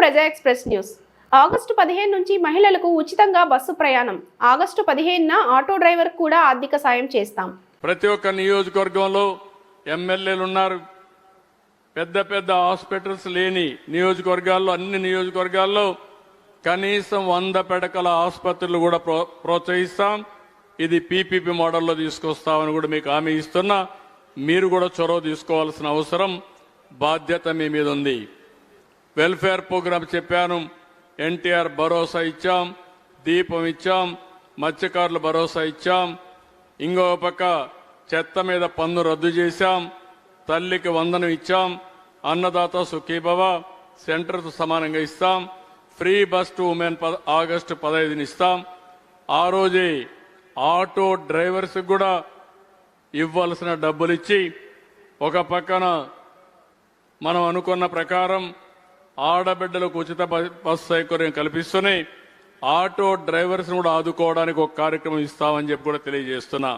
ప్రజా express news. August 15 నుంచి మహిళలకు ఉచితంగా బస్సు ప్రయాణం. ఆగస్టు 15న ఆటో డ్రైవర్ కూడా ఆర్థిక సాయం చేస్తాం. ప్రతి ఒక్క నియోజకవర్గంలో ఎమ్మెల్యేలు ఉన్నారు. పెద్ద పెద్ద హాస్పిటల్స్ లేని నియోజకవర్గాల్లో, అన్ని నియోజకవర్గాల్లో కనీసం 100 పడకల ఆసుపత్రులు కూడా ప్రోత్సహిస్తాం. ఇది పీపీపీ మోడల్లో తీసుకొస్తామని కూడా మీకు హామీ ఇస్తున్నా. మీరు కూడా చొరవ తీసుకోవాల్సిన అవసరం, బాధ్యత మీ మీద ఉంది. వెల్ఫేర్ ప్రోగ్రామ్ చెప్పాను. ఎన్టీఆర్ భరోసా ఇచ్చాం, దీపం ఇచ్చాం, మత్స్యకారుల భరోసా ఇచ్చాం. ఇంకో పక్క చెత్త మీద పన్ను రద్దు చేశాం, తల్లికి వందనం ఇచ్చాం, అన్నదాత సుఖీభవ సెంటర్తో సమానంగా ఇస్తాం, free bus to women August 15ని ఇస్తాం. ఆ రోజే ఆటో డ్రైవర్స్ కూడా ఇవ్వాల్సిన డబ్బులు ఇచ్చి, ఒక పక్కన మనం అనుకున్న ప్రకారం ఆడబిడ్డలకు ఉచిత బస్సు సౌకర్యం కల్పిస్తూనే ఆటో డ్రైవర్స్ కూడా ఆదుకోవడానికి ఒక కార్యక్రమం ఇస్తామని చెప్పి కూడా తెలియజేస్తున్నా.